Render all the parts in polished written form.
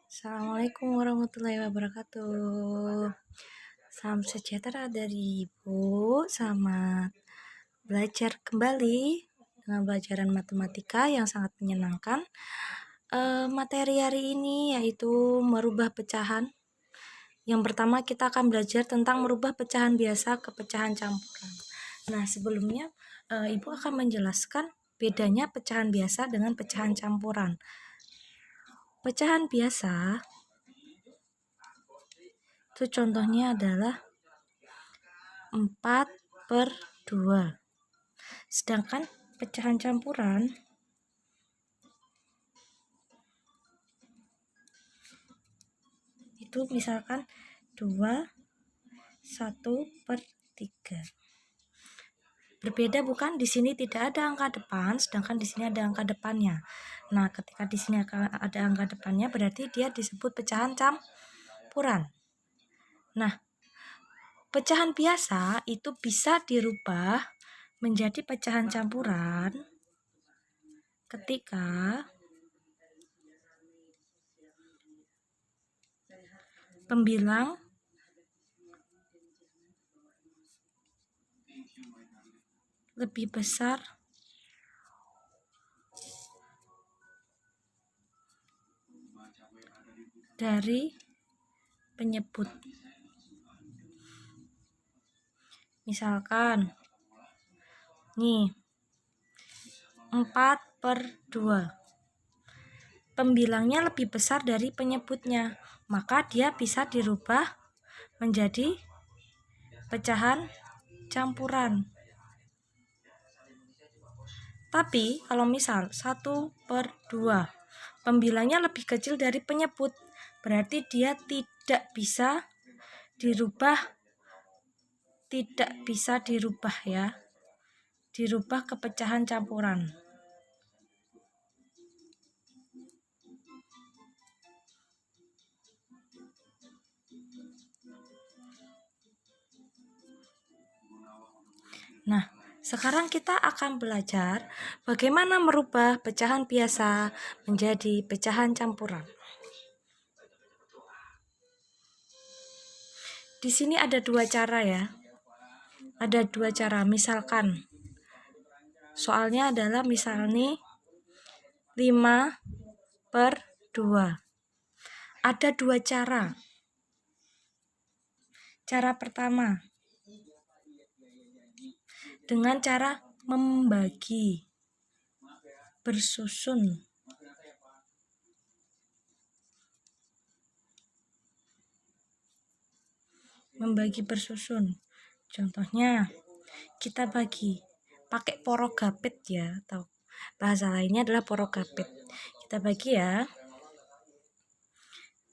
Assalamualaikum warahmatullahi wabarakatuh. Salam sejahtera dari Ibu. Selamat belajar kembali dengan pelajaran matematika yang sangat menyenangkan. Materi hari ini yaitu merubah pecahan. Yang pertama kita akan belajar tentang merubah pecahan biasa ke pecahan campuran. Nah, sebelumnya Ibu akan menjelaskan bedanya pecahan biasa dengan pecahan campuran. Pecahan biasa itu contohnya adalah 4/2. Sedangkan pecahan campuran itu misalkan 1/3. Berbeda bukan? Di sini tidak ada angka depan, sedangkan di sini ada angka depannya. Nah, ketika di sini ada angka depannya berarti dia disebut pecahan campuran. Nah, pecahan biasa itu bisa dirubah menjadi pecahan campuran ketika pembilang lebih besar dari penyebut. Misalkan nih 4/2, pembilangnya lebih besar dari penyebutnya, maka dia bisa dirubah menjadi pecahan campuran. Tapi kalau misal 1/2, pembilangnya lebih kecil dari penyebut, berarti dia tidak bisa dirubah ya, dirubah ke pecahan campuran. Nah, sekarang kita akan belajar bagaimana merubah pecahan biasa menjadi pecahan campuran. Di sini ada dua cara ya. Ada dua cara, misalkan soalnya adalah misal nih 5/2. Ada dua cara. Cara pertama dengan cara membagi bersusun. Membagi bersusun. Contohnya kita bagi pakai porogapit ya, atau bahasa lainnya adalah porogapit. Kita bagi ya.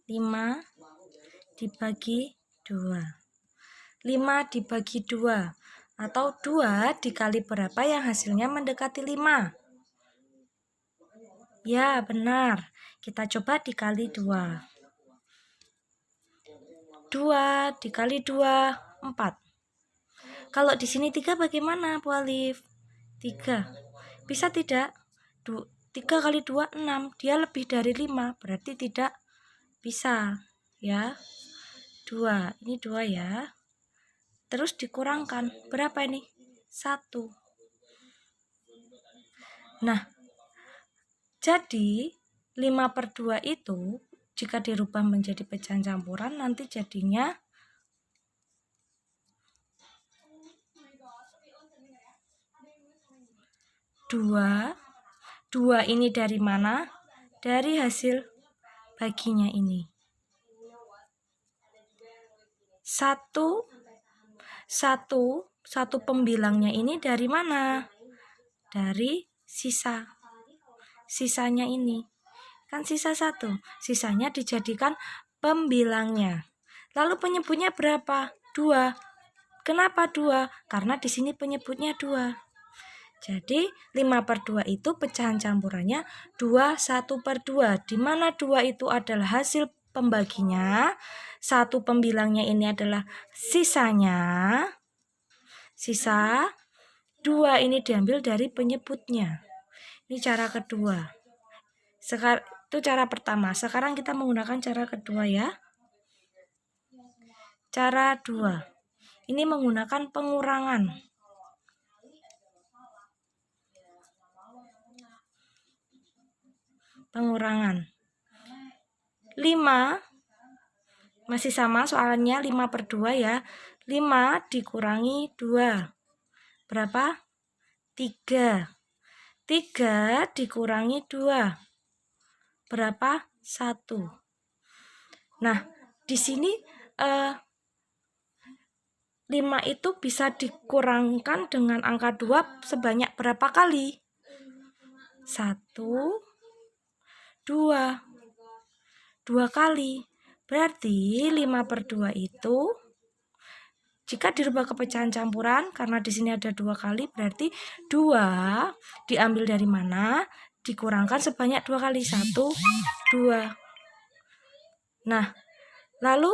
5 dibagi 2. 5 dibagi 2 atau 2 dikali berapa yang hasilnya mendekati 5? Ya, benar. Kita coba dikali 2. 2 dikali 2, 4. Kalau di sini 3 bagaimana, Bu Alif? 3. Bisa tidak? 3 kali 2, 6. Dia lebih dari 5, berarti tidak bisa. Ya. 2. Ini 2 ya. Terus dikurangkan. Berapa ini? 1. Nah, jadi 5/2 itu jika dirubah menjadi pecahan campuran nanti jadinya 2. 2 ini dari mana? Dari hasil baginya ini. 1 pembilangnya ini dari mana? Dari sisanya ini. Kan sisa 1. Sisanya dijadikan pembilangnya. Lalu penyebutnya berapa? 2. Kenapa 2? Karena di sini penyebutnya 2. Jadi 5/2 itu pecahan campurannya 2 1/2, di mana 2 itu adalah hasil pembaginya, 1 pembilangnya ini adalah sisanya. Sisa 2 ini diambil dari penyebutnya. Ini cara kedua. Itu cara pertama. Sekarang kita menggunakan cara kedua ya. Cara 2. Ini menggunakan pengurangan. Pengurangan. 5 masih sama soalnya 5/2 ya. 5 dikurangi 2. Berapa? 3. 3 dikurangi 2. Berapa? 1. Nah, di sini 5 itu bisa dikurangkan dengan angka 2 sebanyak berapa kali? 1, 2. 2 kali. Berarti 5/2 itu jika dirubah ke pecahan campuran, karena di sini ada 2 kali, berarti 2 diambil dari mana? Dikurangkan sebanyak 2 kali. 1, 2. Nah, lalu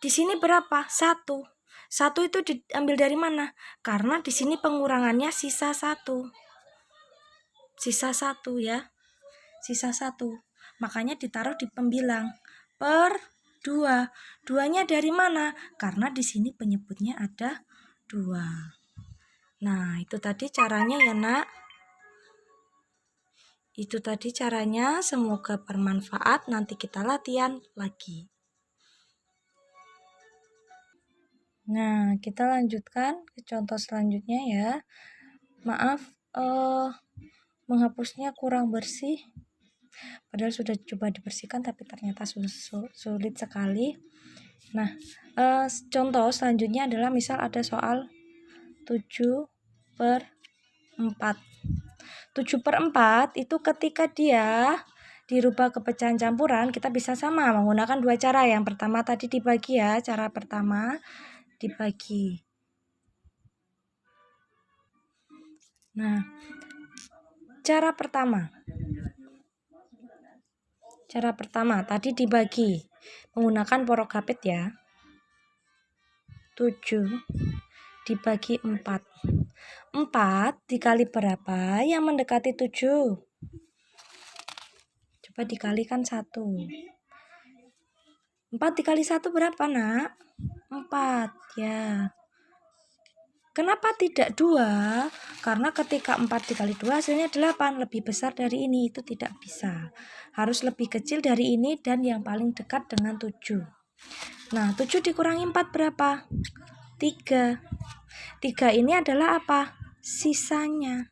di sini berapa? 1. 1 itu diambil dari mana? Karena di sini pengurangannya sisa 1. Sisa 1 ya. Sisa 1. Makanya ditaruh di pembilang. Per 2. 2-nya dari mana? Karena di sini penyebutnya ada 2. Nah, itu tadi caranya ya, Nak. Itu tadi caranya, semoga bermanfaat. Nanti kita latihan lagi. Nah, kita lanjutkan ke contoh selanjutnya ya. Maaf, menghapusnya kurang bersih. Padahal sudah coba dibersihkan, tapi ternyata sulit sekali. Nah, contoh selanjutnya adalah misal ada soal 7/4. 7/4 itu ketika dia dirubah ke pecahan campuran, kita bisa sama menggunakan 2 cara. Yang pertama tadi dibagi ya, cara pertama dibagi. Nah, cara pertama tadi dibagi menggunakan porok kapit ya. 7 dibagi 4. 4 dikali berapa yang mendekati 7? Coba dikalikan 1. 4 dikali 1 berapa, Nak? 4 ya. Kenapa tidak 2? Karena ketika 4 dikali 2 hasilnya 8. Lebih besar dari ini, itu tidak bisa. Harus lebih kecil dari ini dan yang paling dekat dengan 7. Nah, 7 dikurangi 4 berapa? 3. 3 ini adalah apa? Sisanya.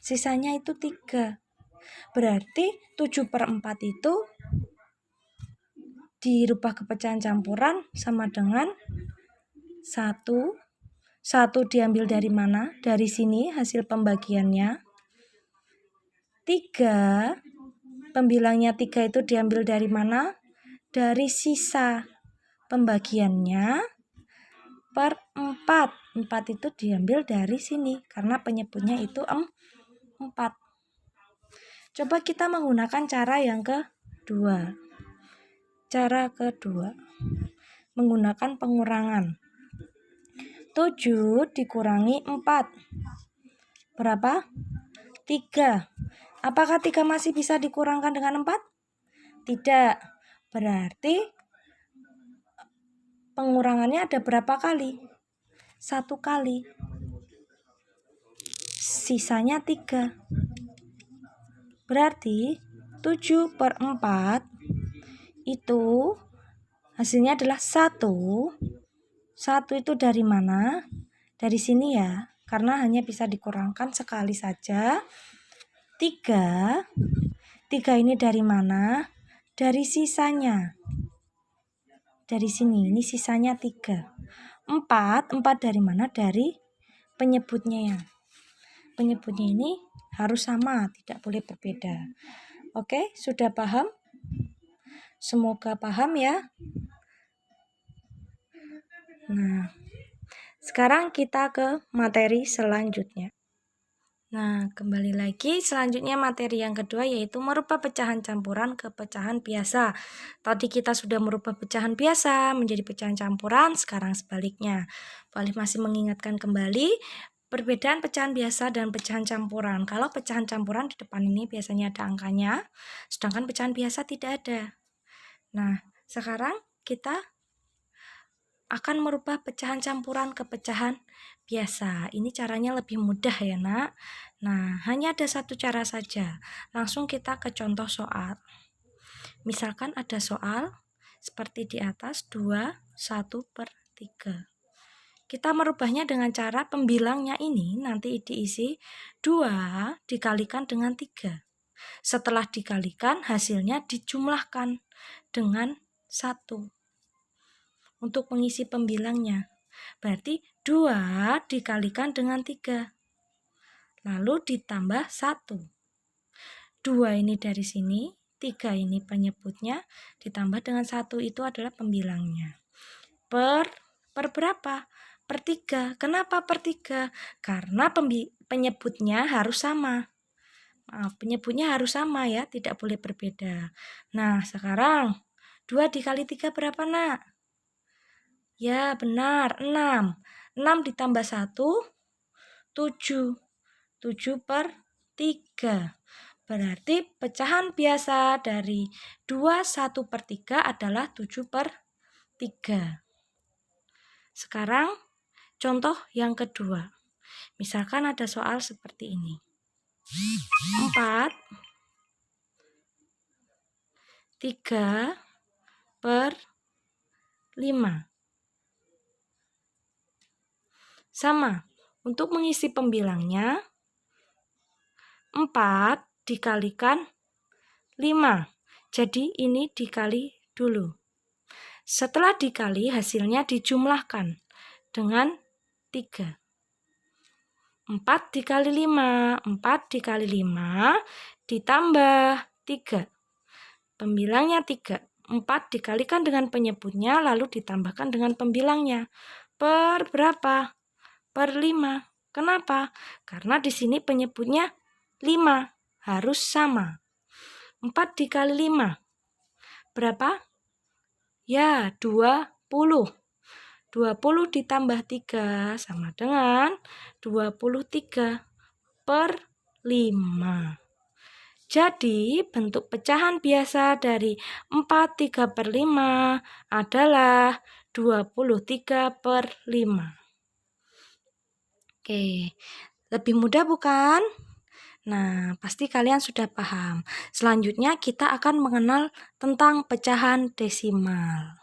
Sisanya itu 3. Berarti 7/4 itu dirubah ke pecahan campuran sama dengan 1. 1 diambil dari mana? Dari sini hasil pembagiannya. 3. Pembilangnya 3 itu diambil dari mana? Dari sisa pembagiannya per 4. 4 itu diambil dari sini karena penyebutnya itu 4. Coba kita menggunakan cara yang kedua. Cara kedua menggunakan pengurangan. 7 dikurangi 4. Berapa? 3. Apakah 3 masih bisa dikurangkan dengan 4? Tidak. Berarti pengurangannya ada berapa kali? 1 kali. Sisanya 3. Berarti 7/4 itu hasilnya adalah 1. 1 itu dari mana? Dari sini ya, karena hanya bisa dikurangkan sekali saja. 3. 3 ini dari mana? Dari sisanya. Dari sini, ini sisanya 3. 4 dari mana? Dari penyebutnya ya. Penyebutnya ini harus sama, tidak boleh berbeda. Oke, sudah paham? Semoga paham ya. Nah, sekarang kita ke materi selanjutnya. Nah, kembali lagi selanjutnya materi yang kedua yaitu merubah pecahan campuran ke pecahan biasa. Tadi kita sudah merubah pecahan biasa menjadi pecahan campuran, sekarang sebaliknya. Boleh masih mengingatkan kembali, Perbedaan pecahan biasa dan pecahan campuran. Kalau pecahan campuran di depan ini biasanya ada angkanya, sedangkan pecahan biasa tidak ada. Nah, sekarang kita akan merubah pecahan campuran ke pecahan biasa. Ini caranya lebih mudah ya nak. Nah, hanya ada satu cara saja. Langsung kita ke contoh soal. Misalkan ada soal seperti di atas 2, 1/3. Kita merubahnya dengan cara pembilangnya ini nanti diisi 2 dikalikan dengan 3. Setelah dikalikan hasilnya dijumlahkan dengan 1 untuk mengisi pembilangnya. Berarti 2 dikalikan dengan 3. Lalu ditambah 1. 2 ini dari sini, 3 ini penyebutnya, ditambah dengan 1 itu adalah pembilangnya. Per berapa? Per 3. Kenapa per 3? Karena penyebutnya harus sama. Penyebutnya harus sama ya, tidak boleh berbeda. Nah, sekarang 2 dikali 3 berapa nak? Ya benar, 6. 6 ditambah 1, 7. 7/3. Berarti pecahan biasa dari 2 1/3 adalah 7/3. Sekarang contoh yang kedua. Misalkan ada soal seperti ini. 4 3/5. Sama, untuk mengisi pembilangnya 4 dikalikan 5. Jadi ini dikali dulu. Setelah dikali hasilnya dijumlahkan dengan 3. 4 dikali 5. 4 dikali 5 ditambah 3. Pembilangnya 3. 4 dikalikan dengan penyebutnya lalu ditambahkan dengan pembilangnya. Per berapa? Per 5. Kenapa? Karena di sini penyebutnya 5. Harus sama. 4 dikali 5. Berapa? Ya, 20. 20 ditambah 3 sama dengan 23/5. Jadi, bentuk pecahan biasa dari 4 3/5 adalah 23/5. Oke, lebih mudah bukan? Nah, pasti kalian sudah paham. Selanjutnya kita akan mengenal tentang pecahan desimal.